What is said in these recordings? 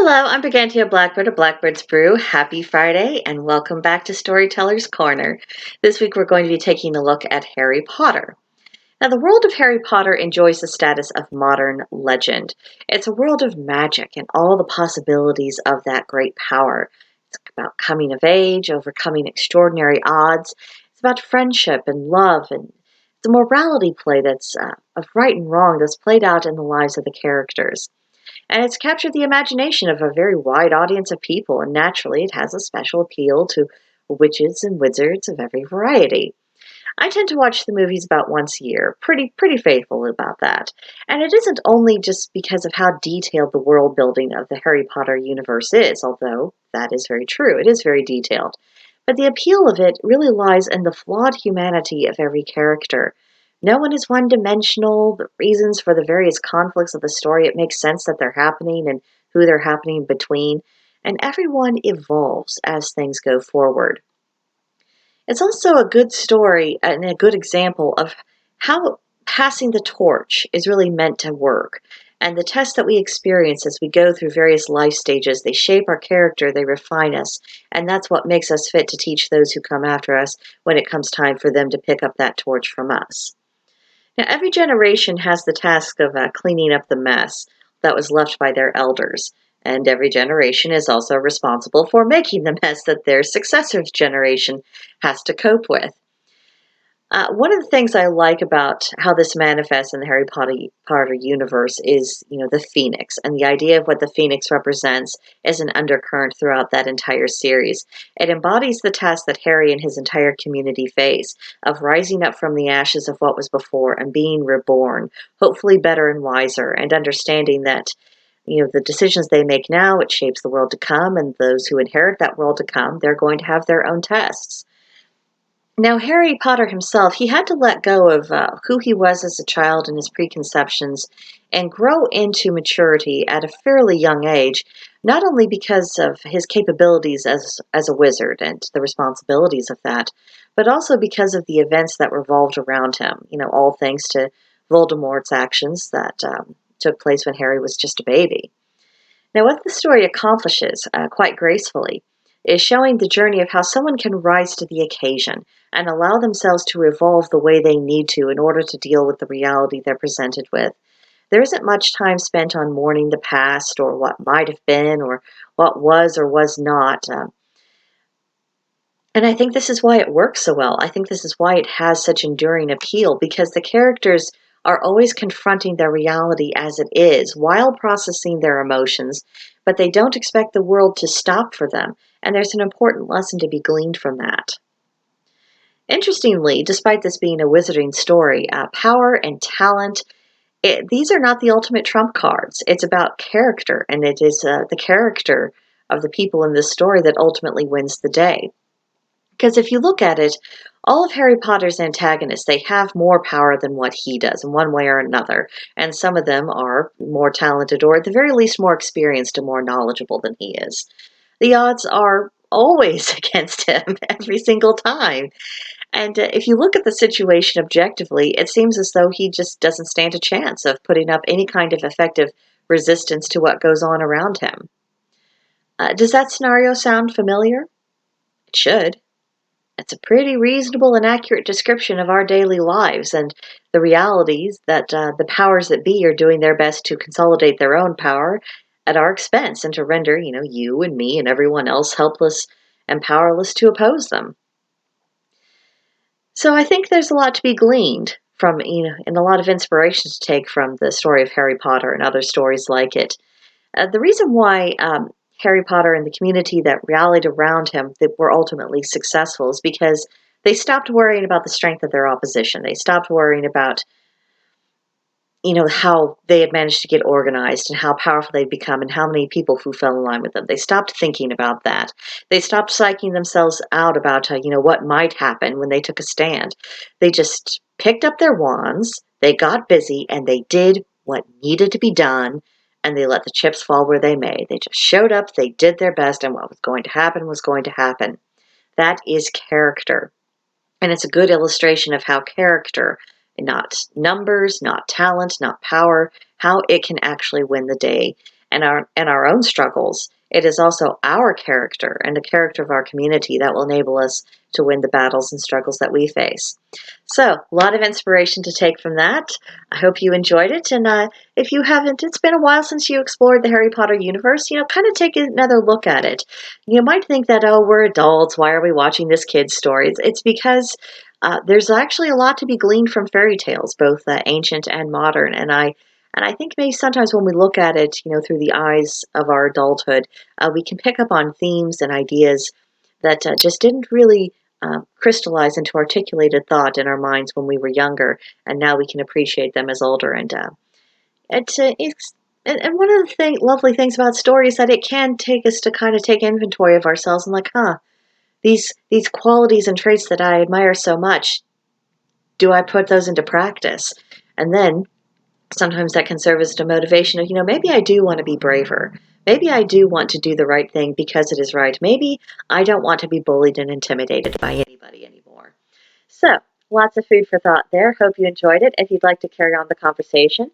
Hello, I'm Brigantia Blackbird of Blackbird's Brew. Happy Friday, and welcome back to Storyteller's Corner. This week we're going to be taking a look at Harry Potter. Now, the world of Harry Potter enjoys the status of modern legend. It's a world of magic and all the possibilities of that great power. It's about coming of age, overcoming extraordinary odds. It's about friendship and love, and it's a morality play that's of right and wrong that's played out in the lives of the characters. And it's captured the imagination of a very wide audience of people, and naturally it has a special appeal to witches and wizards of every variety. I tend to watch the movies about once a year, pretty faithful about that. And it isn't only just because of how detailed the world building of the Harry Potter universe is, although that is very true. It is very detailed. But the appeal of it really lies in the flawed humanity of every character. No one is one dimensional. The reasons for the various conflicts of the story, it makes sense that they're happening and who they're happening between. And everyone evolves as things go forward. It's also a good story and a good example of how passing the torch is really meant to work. And the tests that we experience as we go through various life stages, they shape our character, they refine us, and that's what makes us fit to teach those who come after us when it comes time for them to pick up that torch from us. Now, every generation has the task of cleaning up the mess that was left by their elders, and every generation is also responsible for making the mess that their successor generation has to cope with. One of the things I like about how this manifests in the Potter universe is, the phoenix, and the idea of what the phoenix represents is an undercurrent throughout that entire series. It embodies the task that Harry and his entire community face of rising up from the ashes of what was before and being reborn, hopefully better and wiser, and understanding that the decisions they make now, it shapes the world to come, and those who inherit that world to come, they're going to have their own tests. Now, Harry Potter himself, he had to let go of who he was as a child and his preconceptions and grow into maturity at a fairly young age, not only because of his capabilities as a wizard and the responsibilities of that, but also because of the events that revolved around him, all thanks to Voldemort's actions that took place when Harry was just a baby. Now, what the story accomplishes quite gracefully is showing the journey of how someone can rise to the occasion and allow themselves to evolve the way they need to in order to deal with the reality they're presented with. There isn't much time spent on mourning the past or what might have been or what was or was not. And I think this is why it works so well. I think this is why it has such enduring appeal, because the characters are always confronting their reality as it is while processing their emotions, but they don't expect the world to stop for them. And there's an important lesson to be gleaned from that. Interestingly, despite this being a wizarding story, power and talent, these are not the ultimate trump cards. It's about character, and it is the character of the people in this story that ultimately wins the day. Because if you look at it, all of Harry Potter's antagonists, they have more power than what he does in one way or another. And some of them are more talented or at the very least more experienced and more knowledgeable than he is. The odds are always against him every single time. And if you look at the situation objectively, it seems as though he just doesn't stand a chance of putting up any kind of effective resistance to what goes on around him. Does that scenario sound familiar? It should. It's a pretty reasonable and accurate description of our daily lives and the realities that the powers that be are doing their best to consolidate their own power at our expense and to render, you and me and everyone else helpless and powerless to oppose them. So I think there's a lot to be gleaned from, and a lot of inspiration to take from the story of Harry Potter and other stories like it. The reason why Harry Potter and the community that rallied around him that were ultimately successful is because they stopped worrying about the strength of their opposition. They stopped worrying about, how they had managed to get organized and how powerful they'd become and how many people who fell in line with them. They stopped thinking about that. They stopped psyching themselves out about, what might happen when they took a stand. They just picked up their wands, they got busy, and they did what needed to be done, and they let the chips fall where they may. They just showed up, they did their best, and what was going to happen was going to happen. That is character. And it's a good illustration of how character, not numbers, not talent, not power, how it can actually win the day. and our own struggles, it is also our character and the character of our community that will enable us to win the battles and struggles that we face. So, a lot of inspiration to take from that. I hope you enjoyed it. And if you haven't, it's been a while since you explored the Harry Potter universe, kind of take another look at it. You might think that, oh, we're adults. Why are we watching this kid's story? It's because there's actually a lot to be gleaned from fairy tales, both ancient and modern. And I think maybe sometimes when we look at it, through the eyes of our adulthood, we can pick up on themes and ideas that just didn't really crystallize into articulated thought in our minds when we were younger, and now we can appreciate them as older. And and one of the lovely things about story is that it can take us to kind of take inventory of ourselves and like, these qualities and traits that I admire so much, do I put those into practice? And then sometimes that can serve as a motivation of, maybe I do want to be braver. Maybe I do want to do the right thing because it is right. Maybe I don't want to be bullied and intimidated by anybody anymore. So, lots of food for thought there. Hope you enjoyed it. If you'd like to carry on the conversation,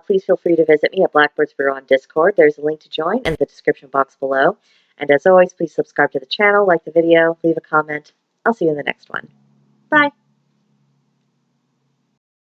please feel free to visit me at Blackbird's Brew on Discord. There's a link to join in the description box below. And as always, please subscribe to the channel, like the video, leave a comment. I'll see you in the next one. Bye.